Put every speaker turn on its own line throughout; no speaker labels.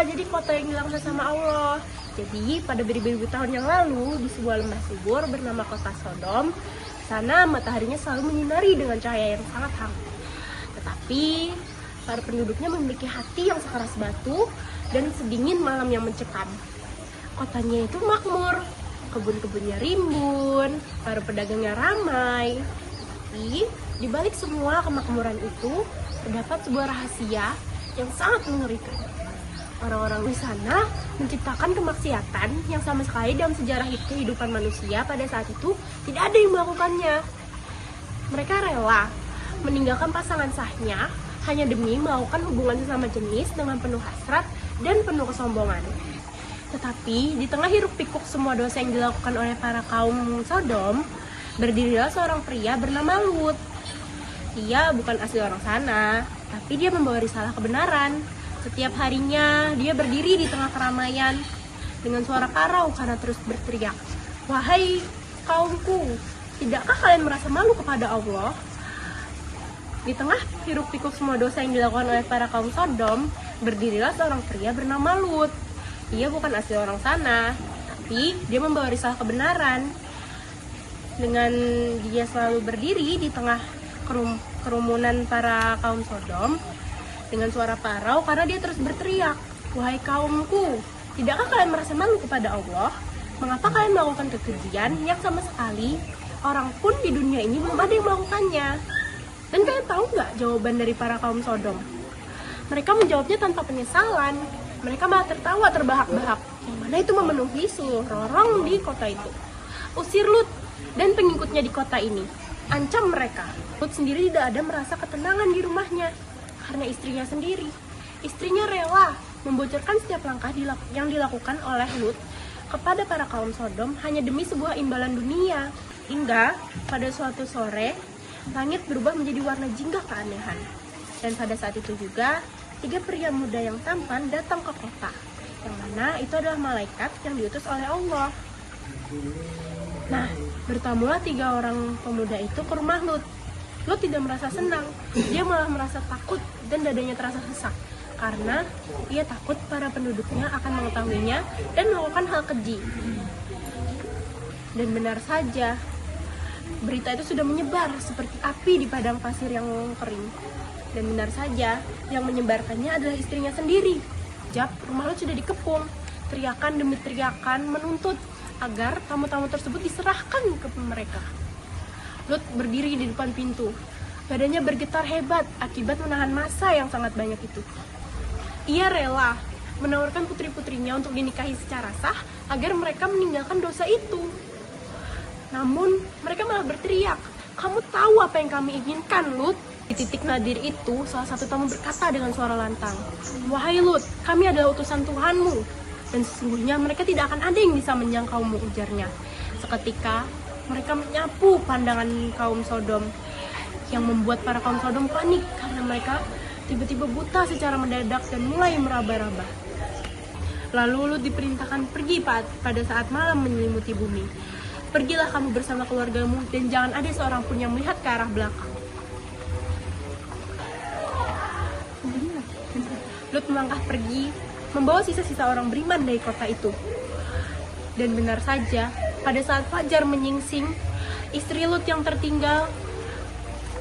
jadi kota yang dilaknat sama Allah. Jadi pada beribu-ribu tahun yang lalu di sebuah lembah subur bernama kota Sodom, sana mataharinya selalu menyinari dengan cahaya yang sangat hangat. Tetapi para penduduknya memiliki hati yang sekeras batu dan sedingin malam yang mencekam. Kotanya itu makmur, kebun-kebunnya rimbun, para pedagangnya ramai. Tapi di balik semua kemakmuran itu terdapat sebuah rahasia yang sangat mengerikan. Orang-orang di sana menciptakan kemaksiatan yang sama sekali dalam sejarah kehidupan manusia pada saat itu tidak ada yang melakukannya. Mereka rela meninggalkan pasangan sahnya hanya demi melakukan hubungan sesama jenis dengan penuh hasrat dan penuh kesombongan. Tetapi di tengah hiruk pikuk semua dosa yang dilakukan oleh para kaum Sodom, berdirilah seorang pria bernama Lut. Dia bukan asli orang sana, tapi dia membawa risalah kebenaran. Setiap harinya dia berdiri di tengah keramaian dengan suara karau karena terus berteriak, "Wahai kaumku, tidakkah kalian merasa malu kepada Allah?" Di tengah hiruk pikuk semua dosa yang dilakukan oleh para kaum Sodom, berdirilah seorang pria bernama Lut. Dia bukan asli orang sana, tapi dia membawa risalah kebenaran. Dengan dia selalu berdiri di tengah kerumunan para kaum Sodom dengan suara parau karena dia terus berteriak, "Wahai kaumku, tidakkah kalian merasa malu kepada Allah? Mengapa kalian melakukan kekejian yang sama sekali orang pun di dunia ini belum ada yang melakukannya?" Dan kalian tahu nggak jawaban dari para kaum Sodom? Mereka menjawabnya tanpa penyesalan. Mereka malah tertawa terbahak-bahak, yang mana itu memenuhi seluruh orang di kota itu. Usir Lut dan pengikutnya di kota ini. Ancam mereka. Lut sendiri tidak ada merasa ketenangan di rumahnya karena istrinya sendiri. Istrinya rela membocorkan setiap langkah yang dilakukan oleh Lut kepada para kaum Sodom hanya demi sebuah imbalan dunia. Hingga pada suatu sore, langit berubah menjadi warna jingga keanehan. Dan pada saat itu juga, 3 pria muda yang tampan datang ke kota, yang mana itu adalah malaikat yang diutus oleh Allah. Nah, bertamulah 3 orang pemuda itu ke rumah Lut. Lut tidak merasa senang, dia malah merasa takut dan dadanya terasa sesak karena ia takut para penduduknya akan mengetahuinya dan melakukan hal keji. Dan benar saja, berita itu sudah menyebar seperti api di padang pasir yang kering. Dan benar saja, yang menyebarkannya adalah istrinya sendiri. Jap, rumah Lut sudah dikepung. Teriakan demi teriakan menuntut agar tamu-tamu tersebut diserahkan ke mereka. Lut berdiri di depan pintu. Badannya bergetar hebat akibat menahan massa yang sangat banyak itu. Ia rela menawarkan putri-putrinya untuk dinikahi secara sah agar mereka meninggalkan dosa itu. Namun, mereka malah berteriak, "Kamu tahu apa yang kami inginkan, Lut?" Di titik nadir itu, salah satu tamu berkata dengan suara lantang, "Wahai Lut, kami adalah utusan Tuhanmu. Dan sesungguhnya mereka tidak akan ada yang bisa menjangkaumu," ujarnya. Seketika, mereka menyapu pandangan kaum Sodom, yang membuat para kaum Sodom panik karena mereka tiba-tiba buta secara mendadak dan mulai meraba-raba. Lalu Lut diperintahkan pergi pada saat malam menyelimuti bumi. "Pergilah kamu bersama keluargamu dan jangan ada seorang pun yang melihat ke arah belakang." Lut melangkah pergi, membawa sisa-sisa orang beriman dari kota itu. Dan benar saja, pada saat fajar menyingsing, istri Lut yang tertinggal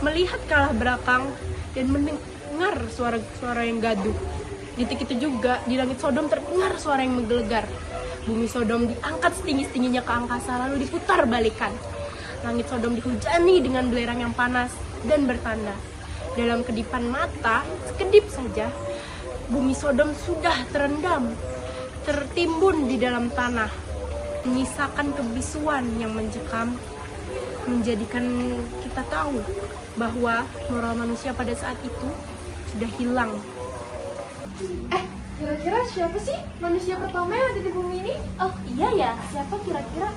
melihat ke arah belakang dan mendengar suara-suara yang gaduh. Di titik itu juga, di langit Sodom terdengar suara yang menggelegar. Bumi Sodom diangkat setinggi-tingginya ke angkasa lalu diputar balikan. Langit Sodom dihujani dengan belerang yang panas dan bertanda. Dalam kedipan mata, sekedip saja, bumi Sodom sudah terendam, tertimbun di dalam tanah, menyisakan kebisuan yang mencekam, menjadikan kita tahu bahwa moral manusia pada saat itu sudah hilang.
Kira-kira siapa sih manusia pertama yang ada di bumi ini?
Oh iya ya, siapa kira-kira?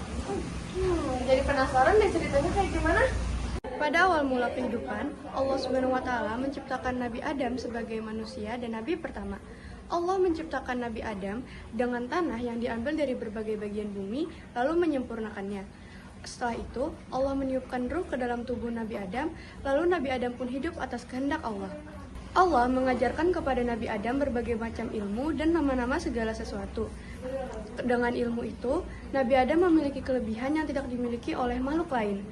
Jadi penasaran deh ceritanya kayak gimana?
Pada awal mula kehidupan, Allah Subhanahu wa Ta'ala menciptakan Nabi Adam sebagai manusia dan nabi pertama. Allah menciptakan Nabi Adam dengan tanah yang diambil dari berbagai bagian bumi, lalu menyempurnakannya. Setelah itu, Allah meniupkan ruh ke dalam tubuh Nabi Adam, lalu Nabi Adam pun hidup atas kehendak Allah. Allah mengajarkan kepada Nabi Adam berbagai macam ilmu dan nama-nama segala sesuatu. Dengan ilmu itu, Nabi Adam memiliki kelebihan yang tidak dimiliki oleh makhluk lain.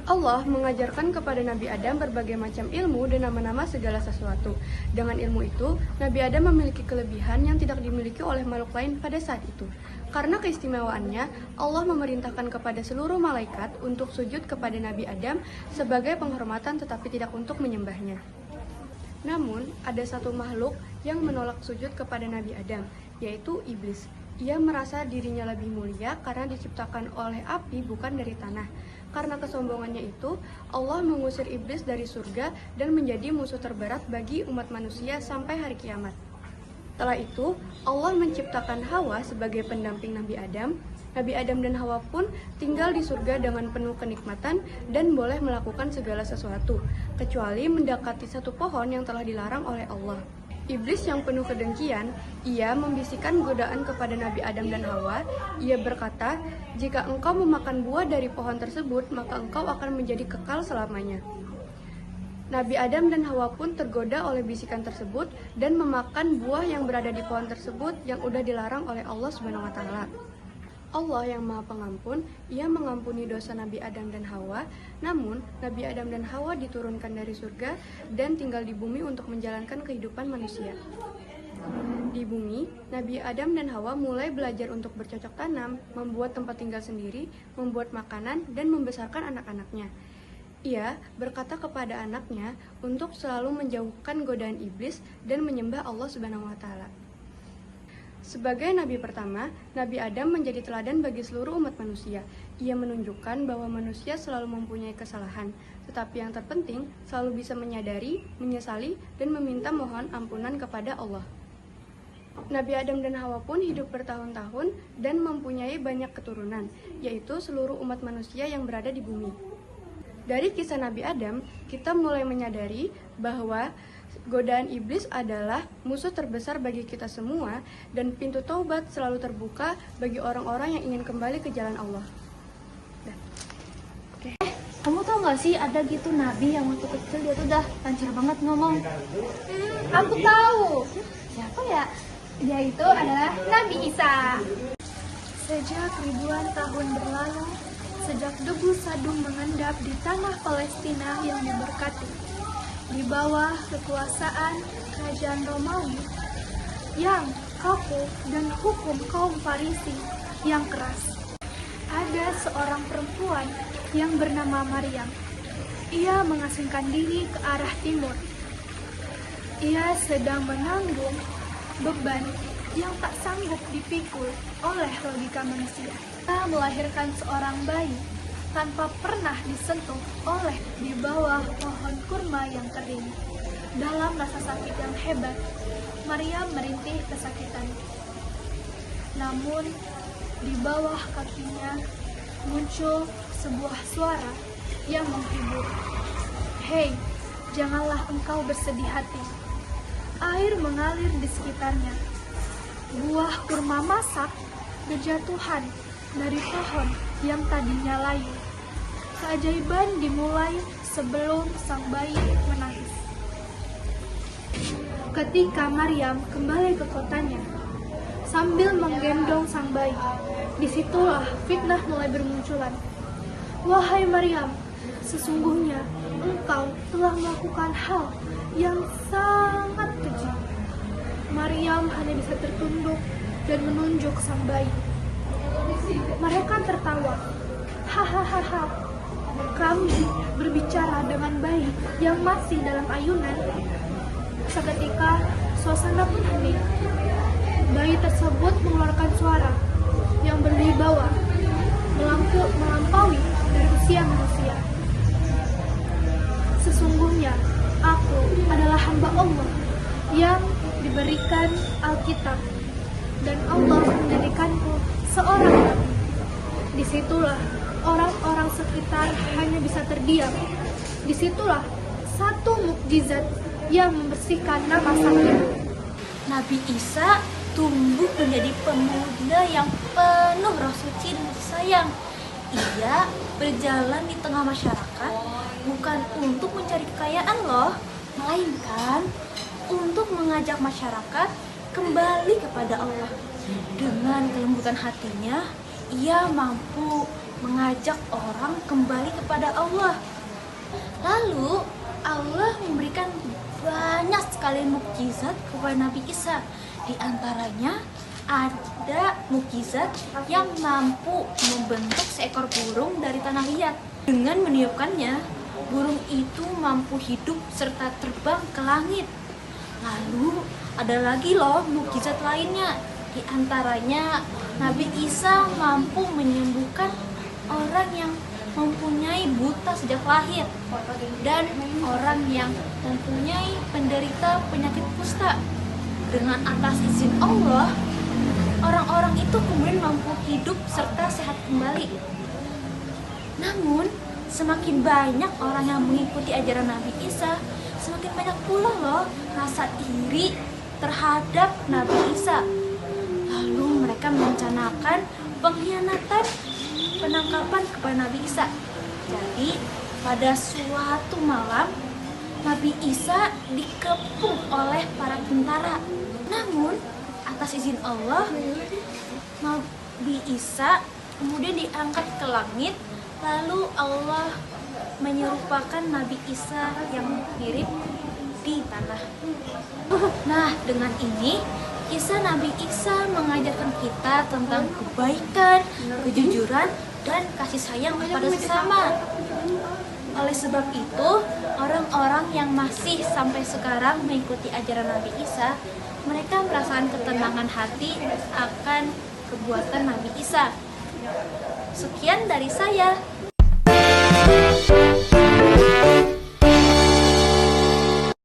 Allah mengajarkan kepada Nabi Adam berbagai macam ilmu dan nama-nama segala sesuatu. Dengan ilmu itu, Nabi Adam memiliki kelebihan yang tidak dimiliki oleh makhluk lain pada saat itu. Karena keistimewaannya, Allah memerintahkan kepada seluruh malaikat untuk sujud kepada Nabi Adam sebagai penghormatan tetapi tidak untuk menyembahnya. Namun, ada satu makhluk yang menolak sujud kepada Nabi Adam, yaitu iblis. Ia merasa dirinya lebih mulia karena diciptakan oleh api bukan dari tanah. Karena kesombongannya itu, Allah mengusir iblis dari surga dan menjadi musuh terberat bagi umat manusia sampai hari kiamat. Setelah itu, Allah menciptakan Hawa sebagai pendamping Nabi Adam. Nabi Adam dan Hawa pun tinggal di surga dengan penuh kenikmatan dan boleh melakukan segala sesuatu, kecuali mendekati satu pohon yang telah dilarang oleh Allah. Iblis yang penuh kedengkian, ia membisikkan godaan kepada Nabi Adam dan Hawa. Ia berkata, "Jika engkau memakan buah dari pohon tersebut, maka engkau akan menjadi kekal selamanya." Nabi Adam dan Hawa pun tergoda oleh bisikan tersebut dan memakan buah yang berada di pohon tersebut yang sudah dilarang oleh Allah SWT. Allah yang Maha Pengampun, Ia mengampuni dosa Nabi Adam dan Hawa. Namun, Nabi Adam dan Hawa diturunkan dari surga dan tinggal di bumi untuk menjalankan kehidupan manusia. Di bumi, Nabi Adam dan Hawa mulai belajar untuk bercocok tanam, membuat tempat tinggal sendiri, membuat makanan, dan membesarkan anak-anaknya. Ia berkata kepada anaknya untuk selalu menjauhkan godaan iblis dan menyembah Allah SWT. Sebagai nabi pertama, Nabi Adam menjadi teladan bagi seluruh umat manusia. Ia menunjukkan bahwa manusia selalu mempunyai kesalahan, tetapi yang terpenting selalu bisa menyadari, menyesali, dan meminta mohon ampunan kepada Allah. Nabi Adam dan Hawa pun hidup bertahun-tahun dan mempunyai banyak keturunan, yaitu seluruh umat manusia yang berada di bumi. Dari kisah Nabi Adam, kita mulai menyadari bahwa godaan iblis adalah musuh terbesar bagi kita semua dan pintu taubat selalu terbuka bagi orang-orang yang ingin kembali ke jalan Allah.
Kamu tau gak sih ada gitu nabi yang waktu kecil dia tuh udah lancar banget ngomong.
Aku tahu.
Siapa ya?
Dia itu adalah Nabi Isa.
Sejak ribuan tahun berlalu, sejak debu sadung mengendap di tanah Palestina yang diberkati, di bawah kekuasaan kerajaan Romawi yang kaku dan hukum kaum Farisi yang keras, ada seorang perempuan yang bernama Maryam. Ia mengasingkan diri ke arah timur. Ia sedang menanggung beban yang tak sanggup dipikul oleh logika manusia. Ia melahirkan seorang bayi tanpa pernah disentuh oleh di bawah pohon kurma yang kering. Dalam rasa sakit yang hebat, Maryam merintih kesakitan. Namun, di bawah kakinya muncul sebuah suara yang menghibur. "Hei, janganlah engkau bersedih hati. Air mengalir di sekitarnya. Buah kurma masak berjatuhan dari pohon yang tadinya layu." Keajaiban dimulai sebelum sang bayi menangis. Ketika Maryam kembali ke kotanya, sambil menggendong sang bayi, disitulah fitnah mulai bermunculan. "Wahai Maryam, sesungguhnya engkau telah melakukan hal yang sangat keji." Maryam hanya bisa tertunduk dan menunjuk sang bayi. Mereka tertawa. "Hahaha, kamu berbicara dengan bayi yang masih dalam ayunan?" Seketika suasana pun hening. Bayi tersebut mengeluarkan suara yang berwibawa, melampaui dari usia manusia. "Sesungguhnya aku adalah hamba Allah yang diberikan Alkitab, dan Allah menjadikanku seorang nabi." Disitulah orang-orang sekitar hanya bisa terdiam. Disitulah satu mukjizat yang membersihkan nama sang ibu.
Nabi Isa tumbuh menjadi pemuda yang penuh roh suci dan kasih sayang. Ia berjalan di tengah masyarakat bukan untuk mencari kekayaan loh, melainkan untuk mengajak masyarakat kembali kepada Allah. Dengan kelembutan hatinya, ia mampu mengajak orang kembali kepada Allah. Lalu Allah memberikan banyak sekali mukjizat kepada Nabi Isa. Di antaranya ada mukjizat yang mampu membentuk seekor burung dari tanah liat. Dengan meniupkannya, burung itu mampu hidup serta terbang ke langit. Lalu ada lagi loh mukjizat lainnya. Di antaranya Nabi Isa mampu menyembuhkan orang yang mempunyai buta sejak lahir dan orang yang mempunyai penderita penyakit kusta. Dengan atas izin Allah, orang-orang itu kemudian mampu hidup serta sehat kembali. Namun, semakin banyak orang yang mengikuti ajaran Nabi Isa, semakin banyak pula loh rasa iri terhadap Nabi Isa. Lalu mereka merencanakan pengkhianatan penangkapan kepada Nabi Isa. Jadi, pada suatu malam, Nabi Isa dikepung oleh para tentara. Namun, atas izin Allah, Nabi Isa kemudian diangkat ke langit. Lalu Allah menyerupakan Nabi Isa yang mirip di tanah. Nah, dengan ini kisah Nabi Isa mengajarkan kita tentang kebaikan, kejujuran, dan kasih sayang kepada sesama. Oleh sebab itu, orang-orang yang masih sampai sekarang mengikuti ajaran Nabi Isa, mereka merasakan ketenangan hati akan perbuatan Nabi Isa. Sekian dari saya.